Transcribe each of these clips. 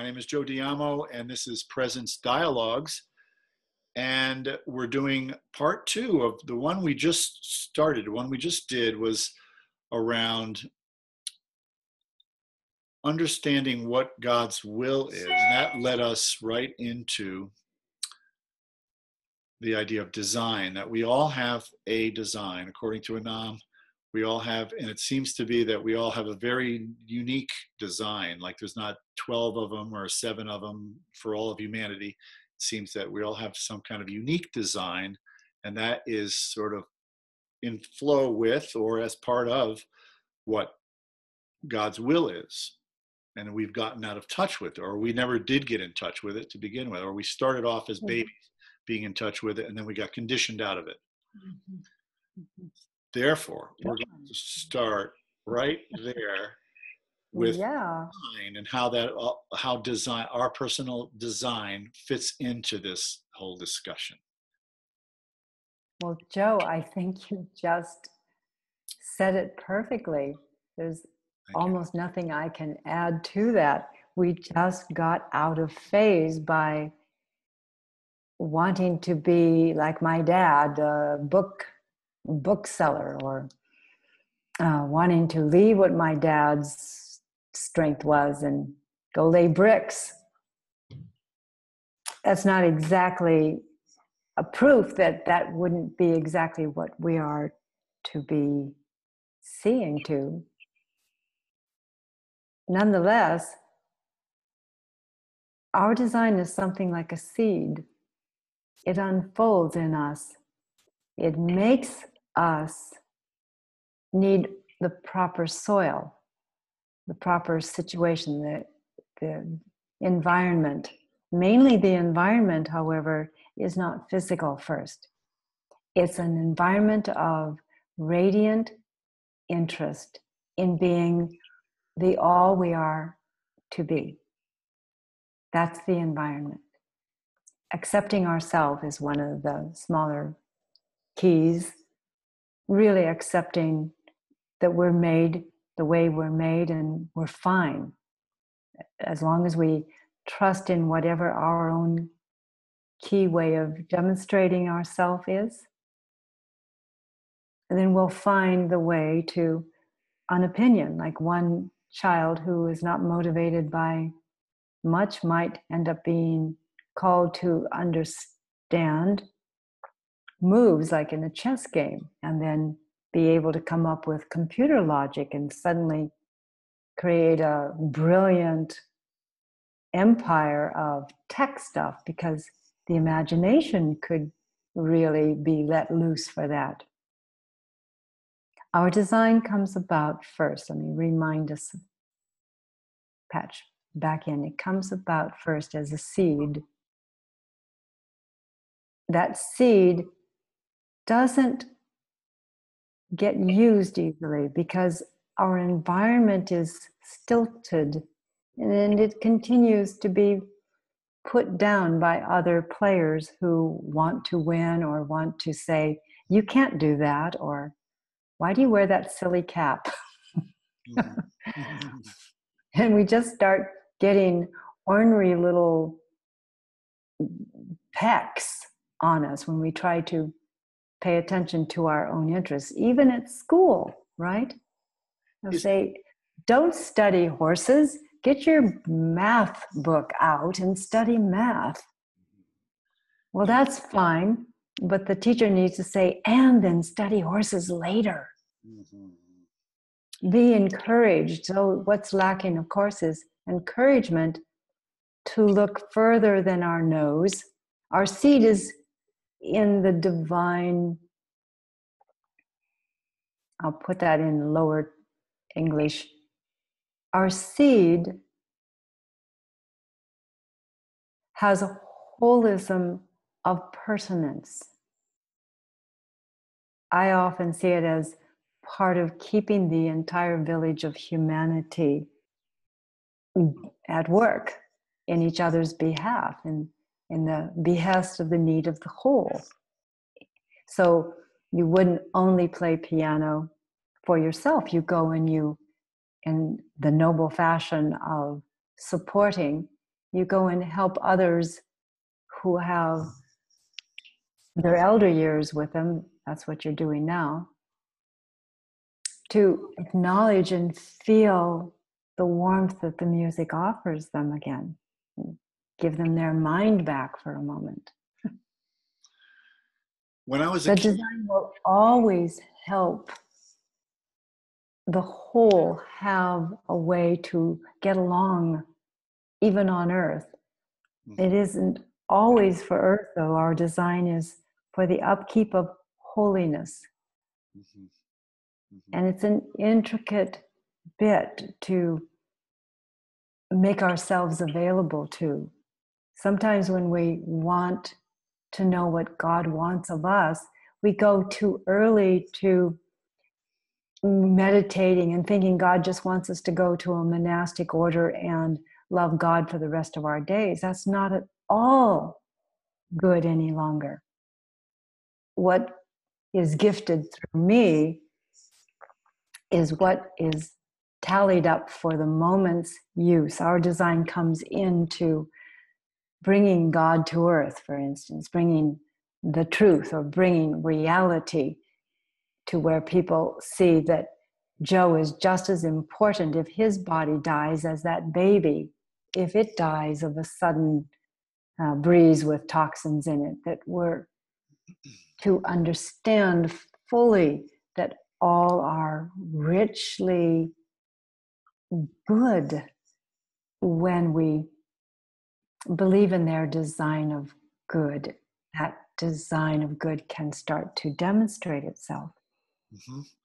name is Joe Diamo, and this is Presence Dialogues. And we're doing part two of the one we just started. The one we just did was around understanding what God's will is. And that led us right into the idea of design, that we all have a design. According to Annam, we all have, and it seems to be that we all have a very unique design. Like there's not 12 of them or 7 of them for all of humanity. It seems that we all have some kind of unique design, and that is sort of in flow with or as part of what God's will is. And we've gotten out of touch with it, or we never did get in touch with it to begin with, or we started off as babies being in touch with it, and then we got conditioned out of it. Therefore, we're going to start right there with design and how design, our personal design, fits into this whole discussion. Well, Joe, I think you just said it perfectly. There's almost nothing I can add to that. We just got out of phase by wanting to be like my dad, a bookseller, or wanting to leave what my dad's strength was and go lay bricks. That's not exactly a proof that that wouldn't be exactly what we are to be seeing to. Nonetheless, our design is something like a seed. It unfolds in us. It makes us need the proper soil, the proper situation, the environment. Mainly the environment, however, is not physical first. It's an environment of radiant interest in being the all we are to be. That's the environment. Accepting ourselves is one of the smaller keys. Really accepting that we're made the way we're made and we're fine. As long as we trust in whatever our own key way of demonstrating ourself is, and then we'll find the way to an opinion. Like one child who is not motivated by much might end up being called to understand moves like in a chess game, and then be able to come up with computer logic and suddenly create a brilliant empire of tech stuff, because the imagination could really be let loose for that. Our design comes about first. Let me remind us, patch back in. It comes about first as a seed. That seed doesn't get used easily because our environment is stilted, and it continues to be put down by other players who want to win or want to say, you can't do that, or why do you wear that silly cap? And we just start getting ornery little pecks on us when we try to pay attention to our own interests, even at school, right? They'll say, don't study horses, get your math book out and study math. Well, that's fine, but the teacher needs to say, and then study horses later. Be encouraged. So what's lacking, of course, is encouragement to look further than our nose. Our seed is in the divine, I'll put that in lower English. Our seed has a holism of pertinence. I often see it as part of keeping the entire village of humanity at work in each other's behalf and in the behest of the need of the whole. So you wouldn't only play piano for yourself. You go and you, in the noble fashion of supporting, You go and help others who have their elder years with them. That's what you're doing now. To acknowledge and feel the warmth that the music offers them again. Give them their mind back for a moment. When I was a The kid, design will always help the whole have a way to get along, even on Earth. It isn't always for Earth, though. Our design is for the upkeep of holiness. And it's an intricate bit to make ourselves available to. Sometimes when we want to know what God wants of us, we go too early to meditating and thinking God just wants us to go to a monastic order and love God for the rest of our days. That's not at all good any longer. What is gifted through me is what is tallied up for the moment's use. Our design comes into bringing God to earth, for instance, bringing the truth or bringing reality to where people see that Joe is just as important if his body dies as that baby, if it dies of a sudden breeze with toxins in it. That we're to understand fully that all are richly good when we believe in their design of good. That design of good can start to demonstrate itself.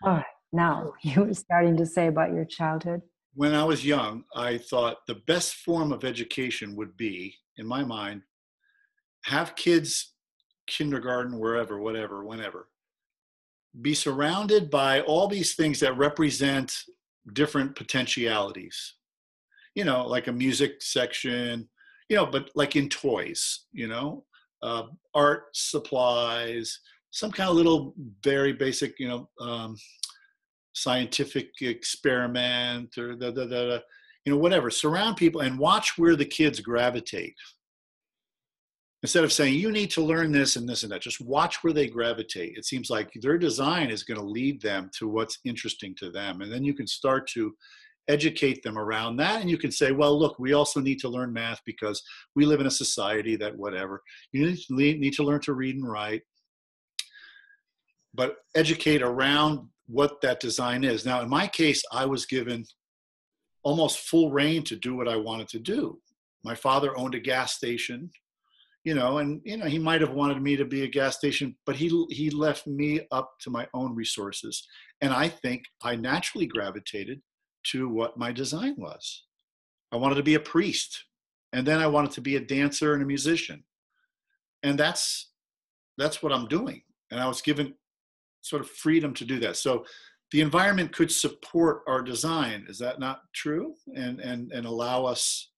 All right, now you were starting to say about your childhood. when I was young, I thought the best form of education would be, in my mind, have kids, kindergarten, wherever, whatever, whenever, be surrounded by all these things that represent different potentialities. Like a music section, but like in toys, art supplies, some kind of little very basic, scientific experiment or whatever. Surround people and watch where the kids gravitate. Instead of saying, you need to learn this and this and that, just watch where they gravitate. It seems like their design is going to lead them to what's interesting to them. And then you can start to educate them around that. And you can say, well, look, we also need to learn math because we live in a society that whatever. You need to learn to read and write. But educate around what that design is. Now, in my case, I was given almost full reign to do what I wanted to do. My father owned a gas station. And he might have wanted me to be a gas station, but he left me up to my own resources. And I think I naturally gravitated to what my design was. I wanted to be a priest, and then I wanted to be a dancer and a musician. And that's what I'm doing. And I was given sort of freedom to do that. So the environment could support our design. Is that not true? And allow us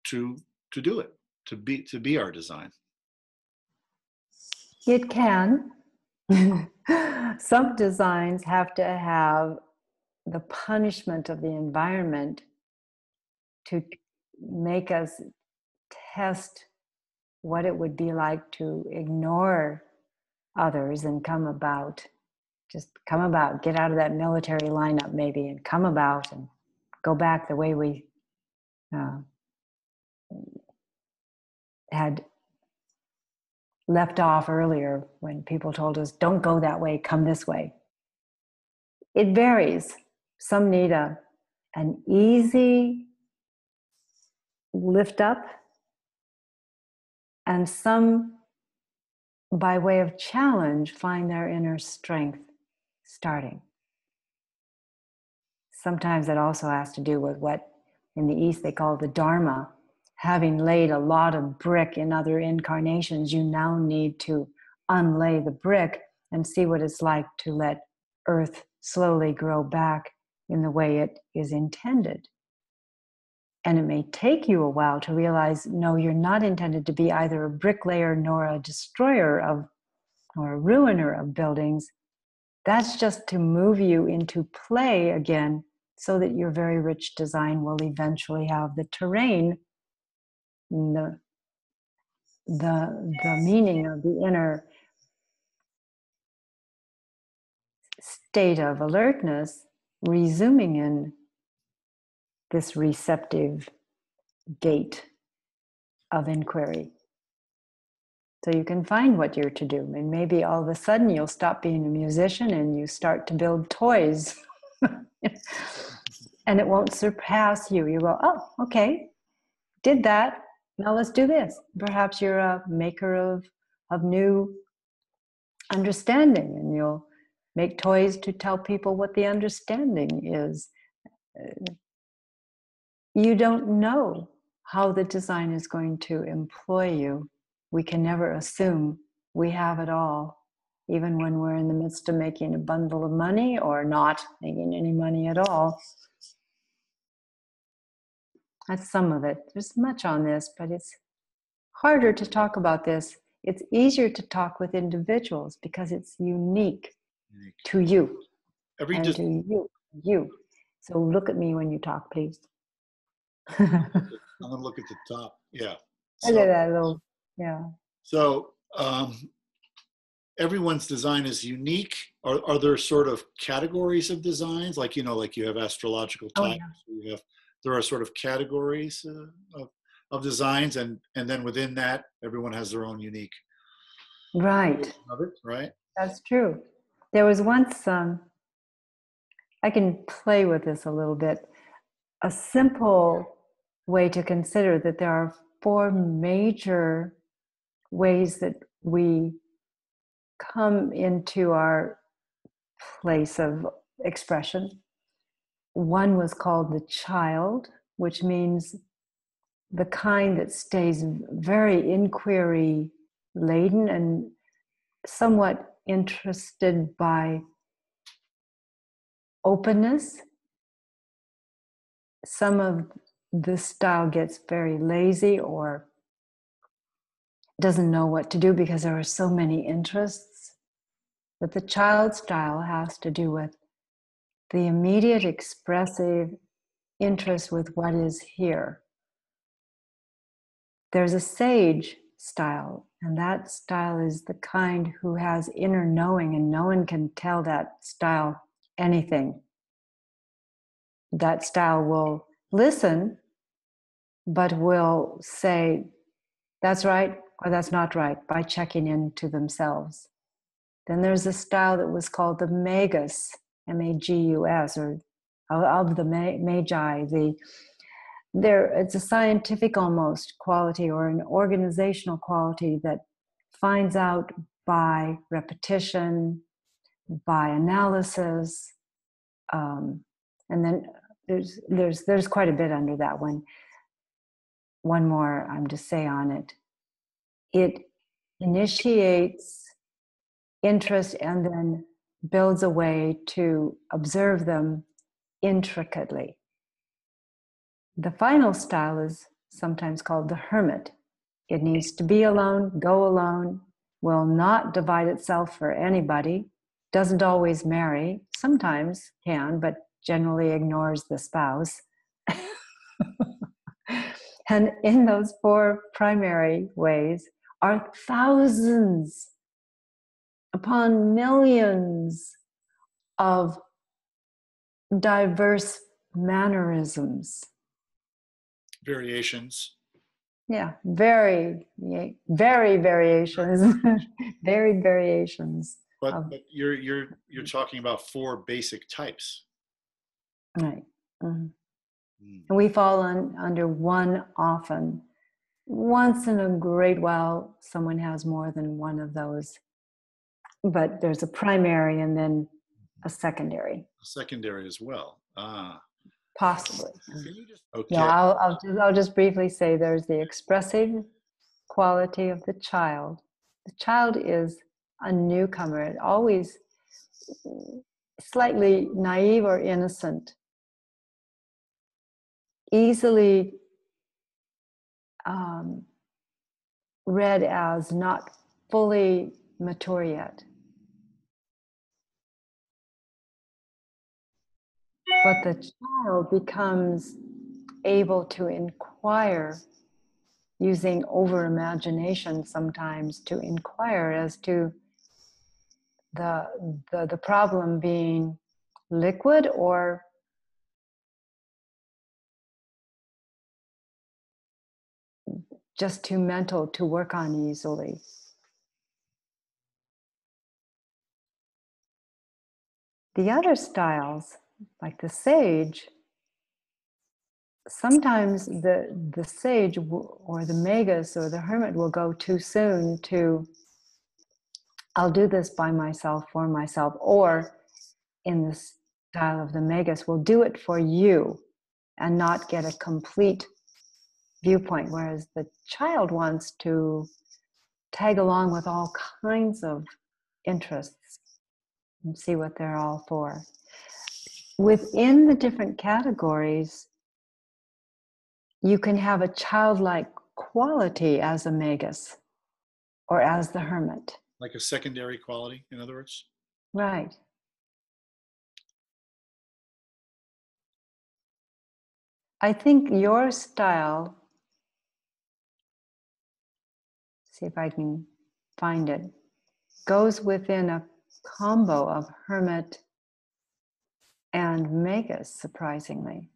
to do it. To be our design. It can. Some designs have to have the punishment of the environment to make us test what it would be like to ignore others and just come about, get out of that military lineup maybe and come about and go back the way we had left off earlier when people told us, don't go that way, come this way. It varies. Some need an easy lift up, and some, by way of challenge, find their inner strength starting. Sometimes it also has to do with what in the East they call the Dharma. Having laid a lot of brick in other incarnations, you now need to unlay the brick and see what it's like to let Earth slowly grow back in the way it is intended. And it may take you a while to realize, no, you're not intended to be either a bricklayer nor a destroyer of, or a ruiner of buildings. That's just to move you into play again so that your very rich design will eventually have the terrain, the meaning of the inner state of alertness resuming in this receptive gate of inquiry. So you can find what you're to do. And maybe all of a sudden you'll stop being a musician and you start to build toys. And it won't surpass you. You go, oh, okay, did that. Now let's do this. Perhaps you're a maker of new understanding, and you'll make toys to tell people what the understanding is. You don't know how the design is going to employ you. We can never assume we have it all, even when we're in the midst of making a bundle of money or not making any money at all. That's some of it. There's much on this, but it's harder to talk about this. It's easier to talk with individuals because it's unique to you and to you. So look at me when you talk, please. I'm gonna look at the top. Yeah. Look at that little, yeah. So everyone's design is unique. Are there sort of categories of designs? Like, like you have astrological types. Oh, yeah. There are sort of categories of designs, and then within that, everyone has their own unique. Right. Of it, right. That's true. There was once, I can play with this a little bit, a simple way to consider that there are 4 major ways that we come into our place of expression. One was called the child, which means the kind that stays very inquiry laden and somewhat interested by openness. Some of this style gets very lazy or doesn't know what to do because there are so many interests. But the child style has to do with the immediate expressive interest with what is here. There's a sage style, and that style is the kind who has inner knowing, and no one can tell that style anything. That style will listen, but will say, that's right or that's not right, by checking into themselves. Then there's a style that was called the Magus, M-A-G-U-S, or of the Magi. It's a scientific almost quality or an organizational quality that finds out by repetition, by analysis, and then there's quite a bit under that one. One more I'm to say on it. It initiates interest and then builds a way to observe them intricately. The final style is sometimes called the hermit. It needs to be alone, go alone, will not divide itself for anybody, doesn't always marry, sometimes can, but generally ignores the spouse. And in those 4 primary ways are thousands upon millions of diverse mannerisms. Variations. Yeah, very variations. Varied variations. But you're talking about 4 basic types. Right. Mm-hmm. And we fall under one often. Once in a great while, someone has more than one of those. But there's a primary and then a secondary. A secondary as well. Possibly. Okay. No, I'll just briefly say there's the expressive quality of the child. The child is a newcomer, always slightly naive or innocent, easily read as not fully mature yet. but the child becomes able to inquire, using over imagination sometimes, to inquire as to the problem being liquid or just too mental to work on easily. The other styles, like the sage, sometimes the sage or the magus or the hermit will go too soon to, I'll do this by myself, for myself, or in the style of the magus, will do it for you and not get a complete viewpoint, whereas the child wants to tag along with all kinds of interests and see what they're all for. Within the different categories, you can have a childlike quality as a magus or as the hermit. Like a secondary quality, in other words? Right. I think your style, see if I can find it, goes within a combo of hermit and magus, surprisingly.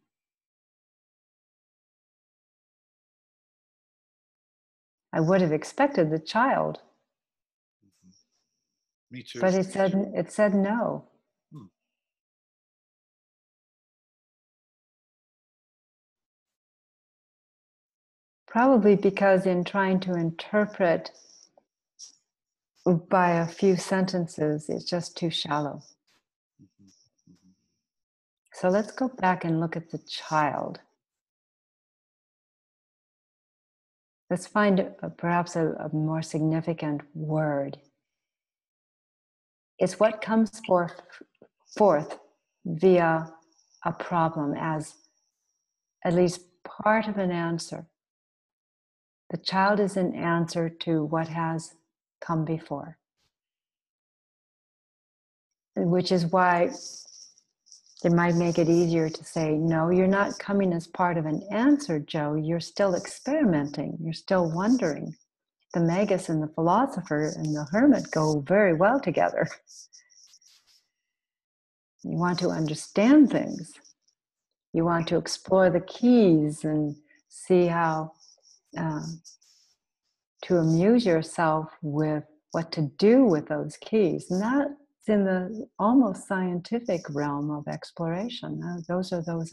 I would have expected the child. Me too. But it said no. Hmm. Probably because in trying to interpret by a few sentences, it's just too shallow. So let's go back and look at the child. Let's find perhaps a more significant word. It's what comes forth via a problem as at least part of an answer. The child is an answer to what has come before. Which is why it might make it easier to say, no, you're not coming as part of an answer, Joe. You're still experimenting. You're still wondering. The magus and the philosopher and the hermit go very well together. You want to understand things. You want to explore the keys and see how to amuse yourself with what to do with those keys. And that's in the almost scientific realm of exploration. Those are those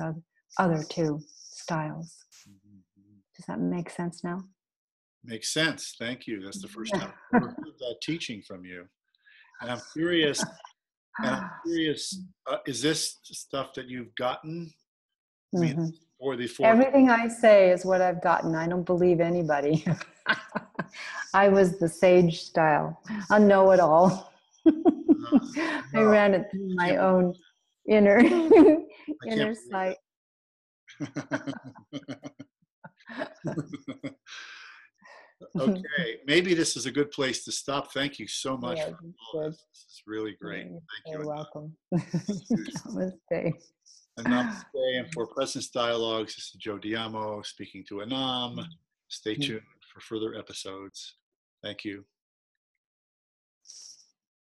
other two styles. Does that make sense now? Makes sense. Thank you. That's the first time I've ever heard that teaching from you. And I'm curious, is this stuff that you've gotten? I mean, Mm-hmm. for the four. Everything I say is what I've gotten. I don't believe anybody. I was the sage style, a know-it-all. I ran it through my own inner sight. Okay, maybe this is a good place to stop. Thank you so much Yes, for all this. This is really great. You're Thank you. welcome. Namaste. And namaste. And for Presence Dialogues, this is Joe Diamo speaking to Annam. Stay tuned for further episodes. Thank you.